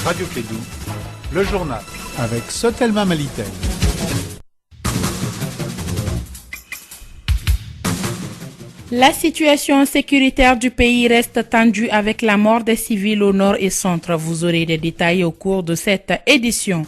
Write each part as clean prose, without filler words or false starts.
Radio Clédou, le journal. Avec Sotelma Malitel. La situation sécuritaire du pays reste tendue avec la mort des civils au nord et centre. Vous aurez des détails au cours de cette édition.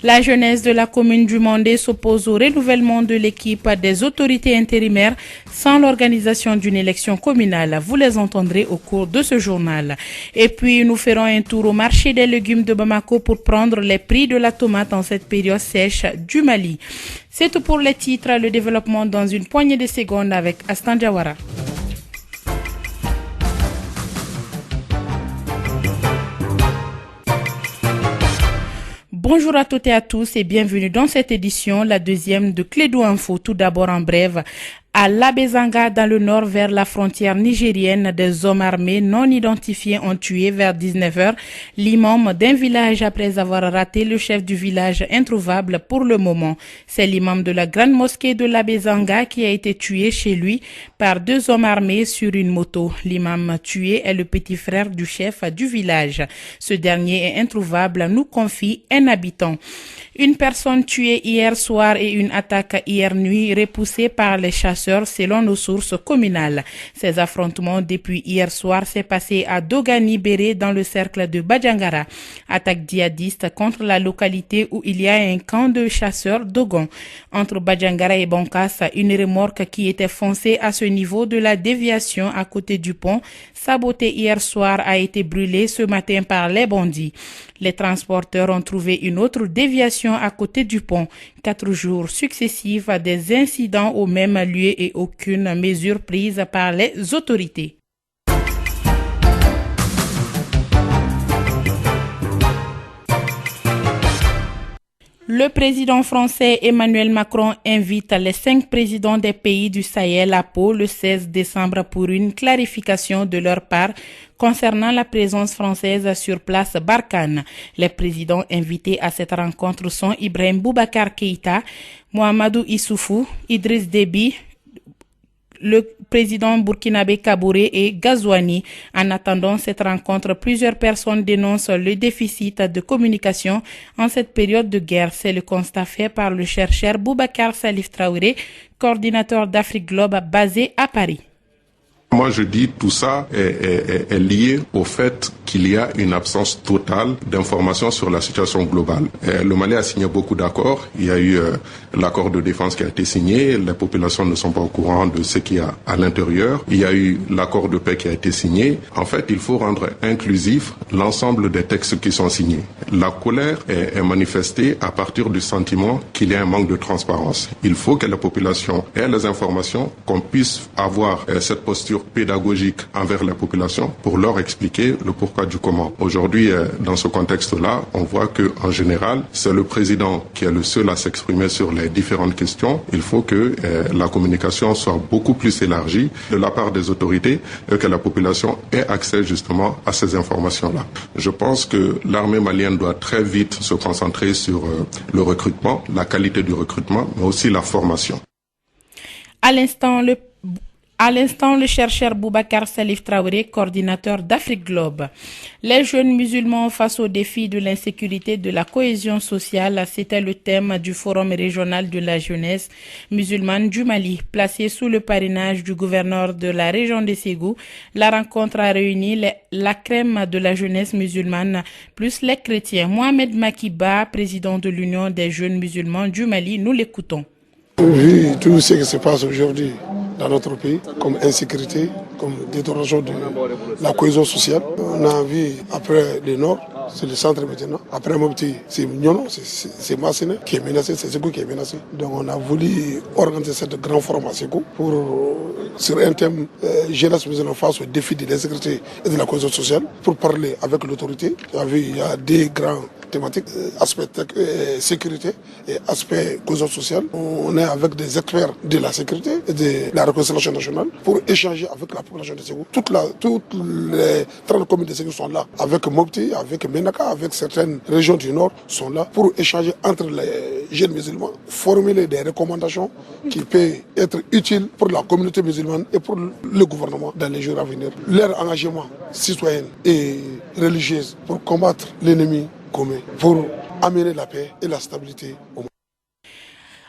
La jeunesse de la commune du Mandé s'oppose au renouvellement de l'équipe des autorités intérimaires sans l'organisation d'une élection communale. Vous les entendrez au cours de ce journal. Et puis, nous ferons un tour au marché des légumes de Bamako pour prendre les prix de la tomate en cette période sèche du Mali. C'est tout pour les titres, le développement dans une poignée de secondes avec Astan Diawara. Bonjour à toutes et à tous et bienvenue dans cette édition, la deuxième de Clédou Info. Tout d'abord en bref, à Labezanga, dans le nord vers la frontière nigérienne, des hommes armés non identifiés ont tué vers 19h l'imam d'un village après avoir raté le chef du village introuvable pour le moment. C'est l'imam de la grande mosquée de Labezanga qui a été tué chez lui par deux hommes armés sur une moto. L'imam tué est le petit frère du chef du village. Ce dernier est introuvable, nous confie un habitant. Une personne tuée hier soir et une attaque hier nuit repoussée par les chasseurs selon nos sources communales. Ces affrontements depuis hier soir s'est passé à Dogani-Béré dans le cercle de Badjangara. Attaque djihadiste contre la localité où il y a un camp de chasseurs Dogon. Entre Badjangara et Bankas, une remorque qui était foncée à ce niveau de la déviation à côté du pont, sabotée hier soir, a été brûlée ce matin par les bandits. Les transporteurs ont trouvé une autre déviation à côté du pont. 4 jours successifs, des incidents au même lieu et aucune mesure prise par les autorités. Le président français Emmanuel Macron invite les 5 présidents des pays du Sahel à Pau le 16 décembre pour une clarification de leur part concernant la présence française sur place Barkhane. Les présidents invités à cette rencontre sont Ibrahim Boubacar Keïta, Mohamedou Issoufou, Idriss Déby, le président burkinabé Kaboré et Ghazouani. En attendant cette rencontre, plusieurs personnes dénoncent le déficit de communication en cette période de guerre. C'est le constat fait par le chercheur Boubacar Salif Traoré, coordinateur d'Afrique Globe basé à Paris. Moi, je dis tout ça est lié au fait qu'il y a une absence totale d'informations sur la situation globale. Le Mali a signé beaucoup d'accords. Il y a eu l'accord de défense qui a été signé. Les populations ne sont pas au courant de ce qu'il y a à l'intérieur. Il y a eu l'accord de paix qui a été signé. En fait, il faut rendre inclusif l'ensemble des textes qui sont signés. La colère est manifestée à partir du sentiment qu'il y a un manque de transparence. Il faut que la population ait les informations, qu'on puisse avoir cette posture pédagogique envers la population pour leur expliquer le pourquoi du comment. Aujourd'hui, dans ce contexte-là, on voit que en général, c'est le président qui est le seul à s'exprimer sur les différentes questions. Il faut que la communication soit beaucoup plus élargie de la part des autorités et que la population ait accès justement à ces informations-là. Je pense que l'armée malienne doit très vite se concentrer sur le recrutement, la qualité du recrutement, mais aussi la formation. À l'instant, le chercheur Boubacar Salif Traoré, coordinateur d'Afrique Globe. Les jeunes musulmans face aux défis de l'insécurité, de la cohésion sociale, c'était le thème du Forum régional de la jeunesse musulmane du Mali. Placé sous le parrainage du gouverneur de la région de Ségou, la rencontre a réuni la crème de la jeunesse musulmane plus les chrétiens. Mohamed Makiba, président de l'Union des jeunes musulmans du Mali, nous l'écoutons. Vu tout ce qui se passe aujourd'hui dans notre pays, comme insécurité, comme détérioration de la cohésion sociale, on a vu après le nord, c'est le centre maintenant. Après Mopti, c'est Mignon, c'est Massina qui est menacé, c'est Ségou qui est menacé. Donc on a voulu organiser cette grande forum à Ségou sur un thème jeunesse musulmane face aux défis de l'insécurité et de la cohésion sociale pour parler avec l'autorité. Il y a des grands thématiques, aspect sécurité et aspect cohésion sociale. On est avec des experts de la sécurité et de la réconciliation nationale pour échanger avec la population de Ségou. Toutes les 30 communes de Ségou sont là, avec Mopti, avec Menaka, avec certaines régions du nord sont là pour échanger entre les jeunes musulmans, formuler des recommandations qui peuvent être utiles pour la communauté musulmane et pour le gouvernement dans les jours à venir. Leur engagement citoyen et religieux pour combattre l'ennemi commun pour amener la paix et la stabilité au monde.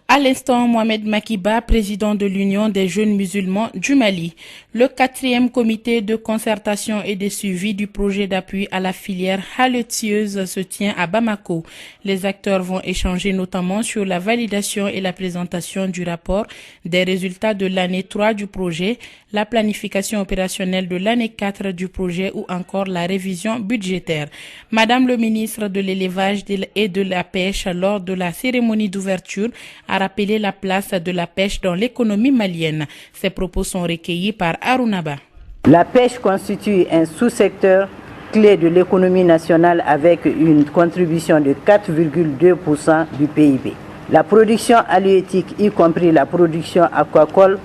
À l'instant, Mohamed Makiba, président de l'Union des jeunes musulmans du Mali. Le 4e comité de concertation et de suivi du projet d'appui à la filière haleuteuse se tient à Bamako. Les acteurs vont échanger notamment sur la validation et la présentation du rapport des résultats de l'année 3 du projet, la planification opérationnelle de l'année 4 du projet ou encore la révision budgétaire. Madame le ministre de l'élevage et de la pêche, lors de la cérémonie d'ouverture, a rappelé la place de la pêche dans l'économie malienne. Ces propos sont recueillis par Arunaba. La pêche constitue un sous-secteur clé de l'économie nationale avec une contribution de 4,2% du PIB. La production halieutique, y compris la production aquacole,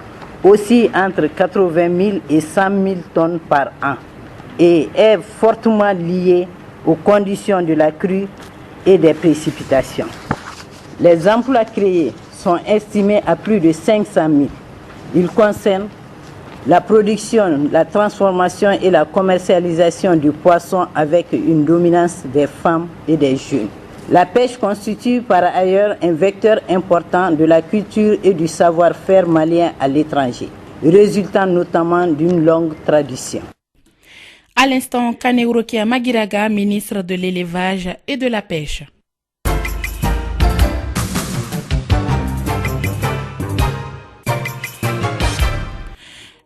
aussi entre 80 000 et 100 000 tonnes par an et est fortement liée aux conditions de la crue et des précipitations. Les emplois créés sont estimés à plus de 500 000. Ils concernent la production, la transformation et la commercialisation du poisson avec une dominance des femmes et des jeunes. La pêche constitue par ailleurs un vecteur important de la culture et du savoir-faire malien à l'étranger, résultant notamment d'une longue tradition. À l'instant, Kaneurokia Magiraga, ministre de l'élevage et de la pêche.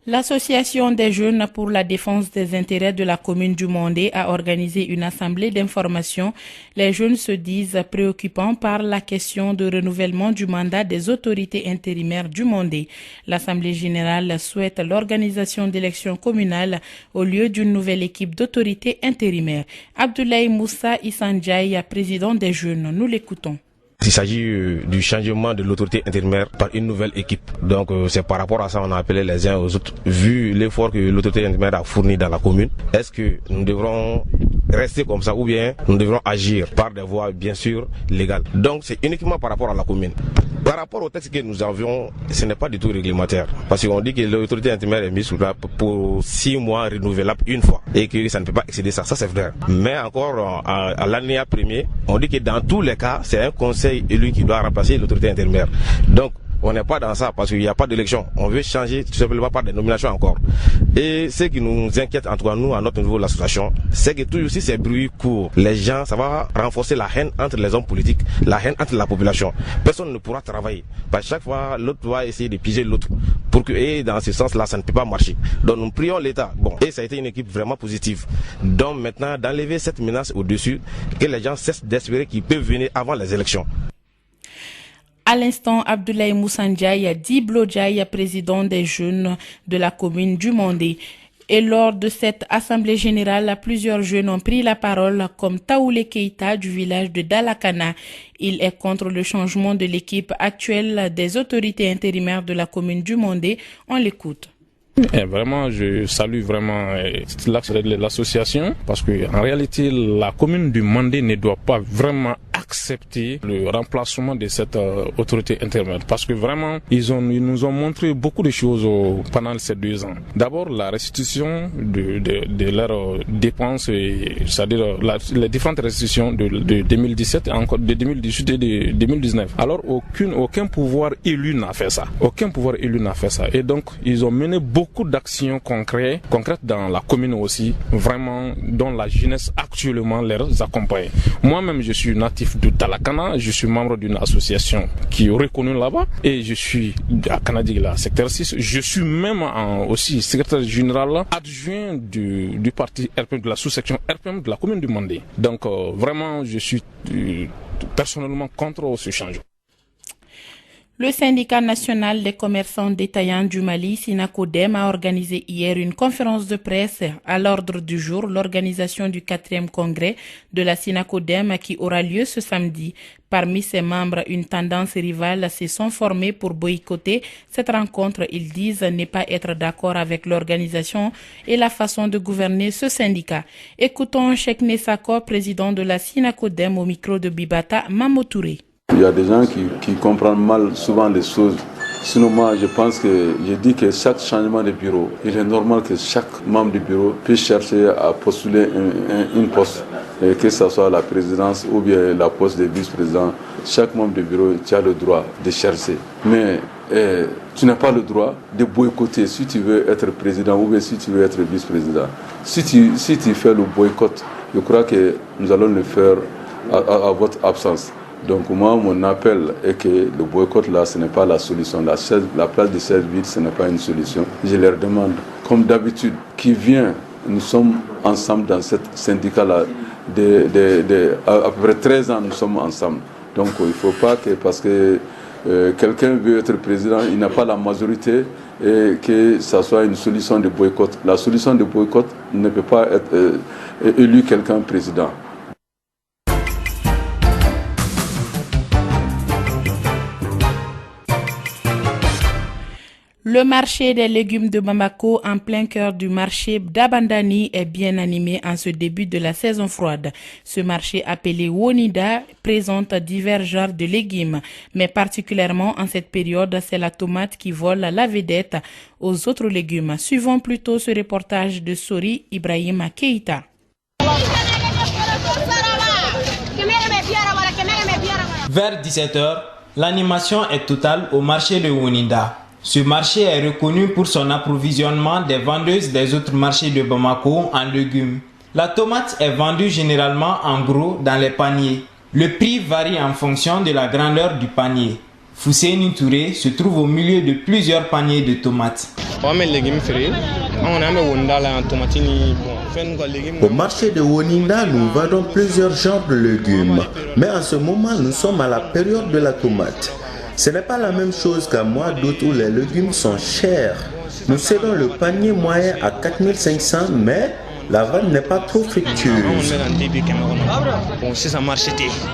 L'Association des jeunes pour la défense des intérêts de la commune du Mondé a organisé une assemblée d'information. Les jeunes se disent préoccupants par la question de renouvellement du mandat des autorités intérimaires du Mondé. L'Assemblée générale souhaite l'organisation d'élections communales au lieu d'une nouvelle équipe d'autorités intérimaires. Abdoulaye Moussa Issandiaye, président des jeunes, nous l'écoutons. Il s'agit du changement de l'autorité intérimaire par une nouvelle équipe. Donc c'est par rapport à ça qu'on a appelé les uns aux autres. Vu l'effort que l'autorité intérimaire a fourni dans la commune, est-ce que nous devrons rester comme ça ou bien nous devrons agir par des voies bien sûr légales. Donc c'est uniquement par rapport à la commune. Par rapport au texte que nous avions, ce n'est pas du tout réglementaire. Parce qu'on dit que l'autorité intérimaire est mise sous la pour 6 mois renouvelable une fois et que ça ne peut pas excéder ça. Ça c'est vrai. Mais encore à l'année premier, on dit que dans tous les cas, c'est un conseil élu qui doit remplacer l'autorité intérimaire. Donc on n'est pas dans ça parce qu'il n'y a pas d'élection. On veut changer tout simplement par des nominations encore. Et ce qui nous inquiète, en tout cas nous, à notre niveau de l'association, c'est que toujours si ces bruits courent, les gens, ça va renforcer la haine entre les hommes politiques, la haine entre la population. Personne ne pourra travailler. Parce que chaque fois, l'autre va essayer de piéger l'autre. Et dans ce sens-là, ça ne peut pas marcher. Donc nous prions l'État. Bon, et ça a été une équipe vraiment positive. Donc maintenant, d'enlever cette menace au-dessus, que les gens cessent d'espérer qu'ils peuvent venir avant les élections. À l'instant, Abdoulaye Moussandiaye Diblo Diaye, président des jeunes de la commune du Mondé. Et lors de cette assemblée générale, plusieurs jeunes ont pris la parole, comme Taoulé Keita du village de Dalakana. Il est contre le changement de l'équipe actuelle des autorités intérimaires de la commune du Mondé. On l'écoute. Et vraiment, je salue vraiment l'axe de l'association parce que en réalité, la commune du Mondé ne doit pas vraiment accepter le remplacement de cette autorité intérimaire parce que vraiment, ils nous ont montré beaucoup de choses pendant ces 2 ans. D'abord, la restitution de leurs dépenses, c'est-à-dire les différentes restitutions de 2017 et encore de 2018 et de 2019. Alors, aucun pouvoir élu n'a fait ça. Aucun pouvoir élu n'a fait ça. Et donc, ils ont mené beaucoup d'actions concrètes dans la commune aussi, vraiment, dont la jeunesse actuellement les accompagne. Moi-même, je suis natif de Dalakana, je suis membre d'une association qui est reconnue là-bas et je suis à Kanadiga, secteur 6. Je suis même aussi secrétaire général adjoint du parti RPM, de la sous-section RPM de la commune du Mondé. Donc, vraiment, je suis personnellement contre ce changement. Le syndicat national des commerçants détaillants du Mali, Sinacodem, a organisé hier une conférence de presse. À l'ordre du jour, l'organisation du 4e congrès de la Sinacodem qui aura lieu ce samedi. Parmi ses membres, une tendance rivale se sont formées pour boycotter cette rencontre. Ils disent ne pas être d'accord avec l'organisation et la façon de gouverner ce syndicat. Écoutons Cheikh Nessako, président de la Sinacodem, au micro de Bibata Mamotouré. Il y a des gens qui comprennent mal souvent les choses. Sinon moi je pense que je dis que chaque changement de bureau, il est normal que chaque membre du bureau puisse chercher à postuler une poste que ce soit la présidence ou bien la poste de vice-président, chaque membre du bureau, tu as le droit de chercher. Mais tu n'as pas le droit de boycotter si tu veux être président ou bien si tu veux être vice-président. Si tu fais le boycott, je crois que nous allons le faire à votre absence. Donc moi, mon appel est que le boycott là, ce n'est pas la solution. La place de 16 villes, ce n'est pas une solution. Je leur demande, comme d'habitude, qui vient, nous sommes ensemble dans ce syndicat-là, à peu près 13 ans, nous sommes ensemble. Donc il ne faut pas que, parce que quelqu'un veut être président, il n'a pas la majorité et que ça soit une solution de boycott. La solution de boycott ne peut pas être élu quelqu'un président. Le marché des légumes de Bamako, en plein cœur du marché d'Abandani, est bien animé en ce début de la saison froide. Ce marché appelé Wonida présente divers genres de légumes, mais particulièrement en cette période, c'est la tomate qui vole la vedette aux autres légumes. Suivons plutôt ce reportage de Sori Ibrahima Keita. Vers 17h, l'animation est totale au marché de Wonida. Ce marché est reconnu pour son approvisionnement des vendeuses des autres marchés de Bamako en légumes. La tomate est vendue généralement en gros dans les paniers. Le prix varie en fonction de la grandeur du panier. Fousseini Touré se trouve au milieu de plusieurs paniers de tomates. Au marché de Woninda, nous vendons plusieurs genres de légumes. Mais en ce moment, nous sommes à la période de la tomate. Ce n'est pas la même chose qu'à mois d'août où les légumes sont chers. Nous cédons le panier moyen à 4500, mais la vente n'est pas trop fructueuse.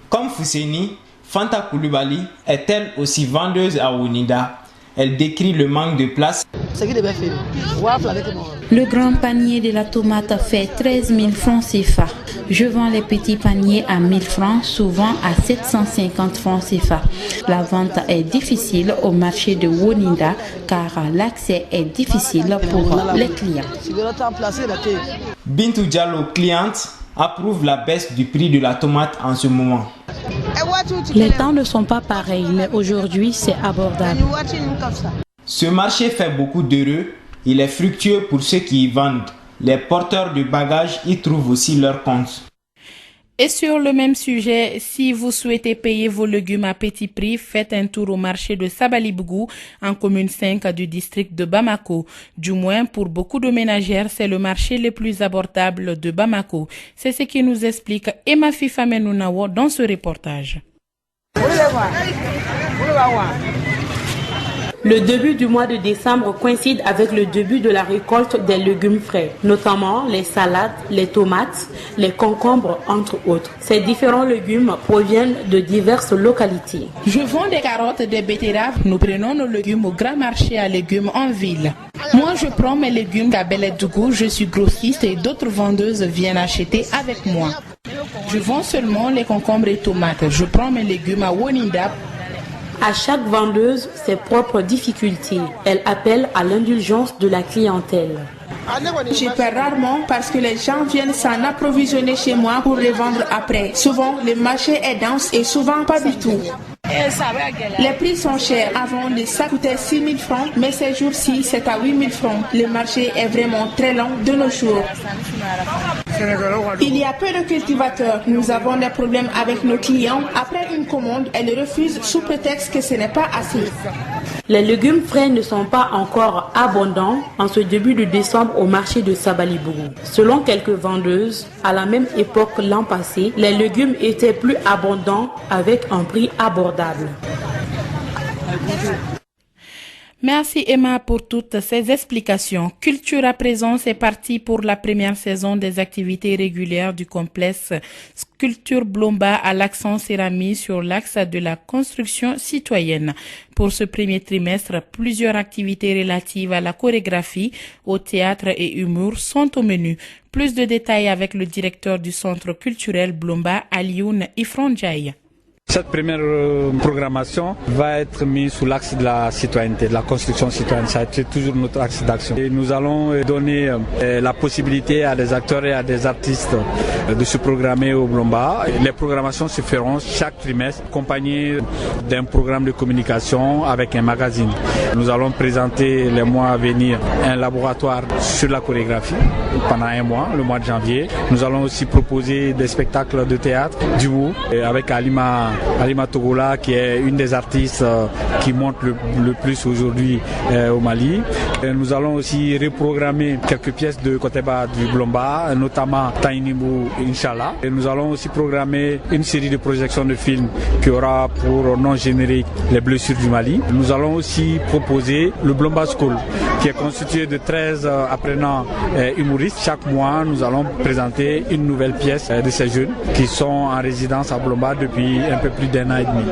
Comme Fousseini, Fanta Koulibaly est elle aussi vendeuse à Wonida. Elle décrit le manque de place. Le grand panier de la tomate fait 13 000 francs CFA. Je vends les petits paniers à 1000 francs, souvent à 750 francs CFA. La vente est difficile au marché de Wonida car l'accès est difficile pour les clients. Bintou Diallo, cliente, approuve la baisse du prix de la tomate en ce moment. Les temps ne sont pas pareils, mais aujourd'hui c'est abordable. Ce marché fait beaucoup d'heureux. Il est fructueux pour ceux qui y vendent. Les porteurs de bagages y trouvent aussi leur compte. Et sur le même sujet, si vous souhaitez payer vos légumes à petit prix, faites un tour au marché de Sabalibougou, en commune 5 du district de Bamako. Du moins, pour beaucoup de ménagères, c'est le marché le plus abordable de Bamako. C'est ce qui nous explique Emma Fifamenounawo dans ce reportage. Le début du mois de décembre coïncide avec le début de la récolte des légumes frais, notamment les salades, les tomates, les concombres, entre autres. Ces différents légumes proviennent de diverses localités. Je vends des carottes, des betteraves. Nous prenons nos légumes au grand marché à légumes en ville. Moi, je prends mes légumes à Beledougou. Je suis grossiste et d'autres vendeuses viennent acheter avec moi. Je vends seulement les concombres et tomates. Je prends mes légumes à Wonida. À chaque vendeuse, ses propres difficultés. Elle appelle à l'indulgence de la clientèle. Je perds rarement parce que les gens viennent s'en approvisionner chez moi pour les vendre après. Souvent, le marché est dense et souvent pas du tout. Les prix sont chers. Avant, le sac coûtait 6 000 francs, mais ces jours-ci, c'est à 8 000 francs. Le marché est vraiment très long de nos jours. Il y a peu de cultivateurs. Nous avons des problèmes avec nos clients. Après une commande, elles refusent sous prétexte que ce n'est pas assez. Les légumes frais ne sont pas encore abondants en ce début de décembre au marché de Sabalibougou. Selon quelques vendeuses, à la même époque l'an passé, les légumes étaient plus abondants avec un prix abordable. Merci Emma pour toutes ces explications. Culture à présent, c'est parti pour la première saison des activités régulières du complexe Sculpture Blomba à l'accent sera mis sur l'axe de la construction citoyenne. Pour ce premier trimestre, plusieurs activités relatives à la chorégraphie, au théâtre et humour sont au menu. Plus de détails avec le directeur du centre culturel Blomba, Alioune Ifrandjaï. Cette première programmation va être mise sous l'axe de la citoyenneté, de la construction citoyenne. Ça a été toujours notre axe d'action. Et nous allons donner la possibilité à des acteurs et à des artistes de se programmer au Blomba. Les programmations se feront chaque trimestre, accompagnées d'un programme de communication avec un magazine. Nous allons présenter les mois à venir un laboratoire sur la chorégraphie pendant un mois, le mois de janvier. Nous allons aussi proposer des spectacles de théâtre, d'humour, avec Alima Togola, qui est une des artistes qui monte le plus aujourd'hui au Mali. Et nous allons aussi reprogrammer quelques pièces de Koteba du Blomba, notamment Tainimou Inch'Allah. Et nous allons aussi programmer une série de projections de films qui aura pour nom générique les blessures du Mali. Nous allons aussi proposer le Blomba School, qui est constitué de 13 apprenants humoristes. Chaque mois, nous allons présenter une nouvelle pièce de ces jeunes qui sont en résidence à Blomba depuis un peu plus d'1 an et demi.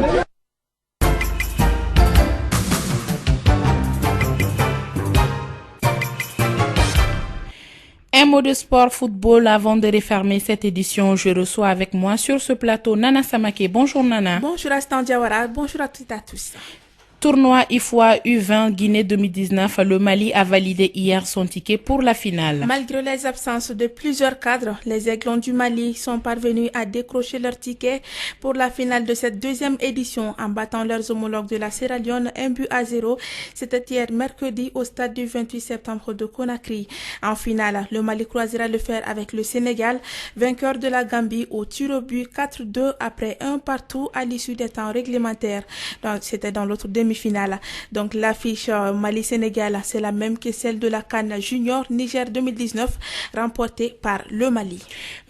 Un mot de sport football avant de refermer cette édition. Je reçois avec moi sur ce plateau Nana Samake. Bonjour Nana. Bonjour Astan Diawara, bonjour à toutes et à tous. Tournoi IFOA U20 Guinée 2019, le Mali a validé hier son ticket pour la finale. Malgré les absences de plusieurs cadres, les Aiglons du Mali sont parvenus à décrocher leur ticket pour la finale de cette deuxième édition en battant leurs homologues de la Sierra Leone 1-0. C'était hier mercredi au stade du 28 septembre de Conakry. En finale, le Mali croisera le fer avec le Sénégal, vainqueur de la Gambie au tir au but 4-2 après 1-partout à l'issue des temps réglementaires. Donc, c'était dans l'autre demi-finale. Donc l'affiche Mali-Sénégal, c'est la même que celle de la CAN Junior Niger 2019, remportée par le Mali.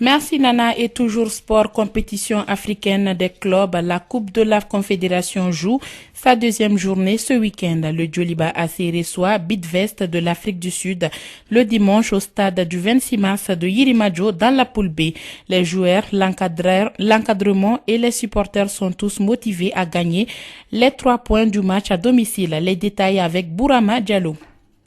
Merci Nana. Et toujours sport, compétition africaine des clubs. La Coupe de la Confédération joue sa deuxième journée ce week-end. Le Djoliba AC reçoit Bidvest de l'Afrique du Sud le dimanche au stade du 26 mars de Yirimajo dans la poule B. Les joueurs, l'encadrement et les supporters sont tous motivés à gagner les 3 points du match à domicile. Les détails avec Bourama Diallo.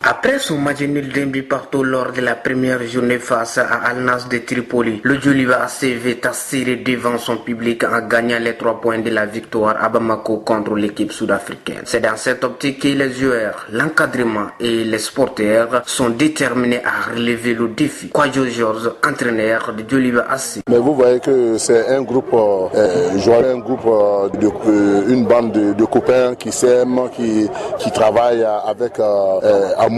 Après son match nul d'un but partout lors de la première journée face à Al-Nas de Tripoli, le Djoliba AC veut assurer devant son public en gagnant les 3 points de la victoire à Bamako contre l'équipe sud-africaine. C'est dans cette optique que les joueurs, l'encadrement et les supporters sont déterminés à relever le défi. Kwadjo George, entraîneur de Djoliba AC. Mais vous voyez que c'est un groupe, une bande de copains qui s'aiment, qui travaillent avec amour,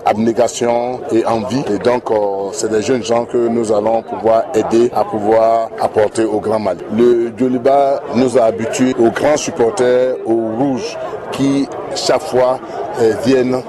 abnégation et envie. Et donc, c'est des jeunes gens que nous allons pouvoir aider à pouvoir apporter au Grand Mali. Le Djoliba nous a habitués aux grands supporters, aux rouges, qui chaque fois viennent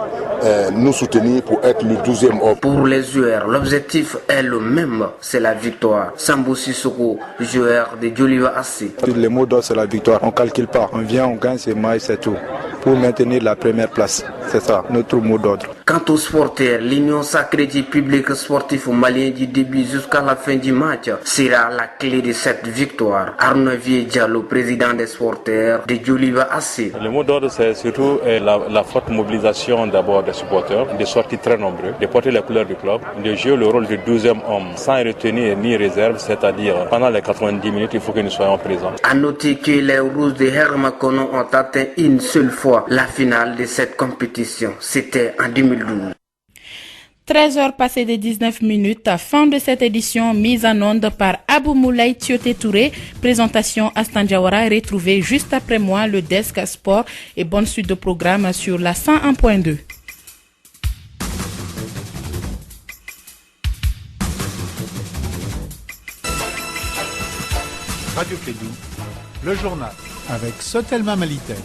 nous soutenir pour être le 12e homme. Pour les joueurs, l'objectif est le même, c'est la victoire. Sambou Sissoko, joueur de Djoliba AC. Le mot d'ordre, c'est la victoire. On ne calcule pas. On vient, on gagne ces matchs, c'est tout. Pour maintenir la première place. C'est ça, notre mot d'ordre. Quant aux supporters, l'Union sacrée du public sportif malien du début jusqu'à la fin du match sera la clé de cette victoire. Arnaud Diallo, président des supporters de Djoliba AC. Le mot d'ordre, c'est surtout la forte mobilisation d'abord des supporters, des sorties très nombreux, de porter les couleurs du club, de jouer le rôle du 12e homme sans retenir ni réserve, c'est-à-dire pendant les 90 minutes, il faut que nous soyons présents. A noter que les Rouges de Hermakono ont atteint une seule fois la finale de cette compétition. C'était en 2012. 13h passées de 19 minutes, fin de cette édition mise en onde par Abou Moulay Tioté Touré. Présentation Astan Diawara, retrouvez juste après moi le desk sport et bonne suite de programme sur la 101.2. Radio Clédou, le journal. Avec Sotelma Malitel.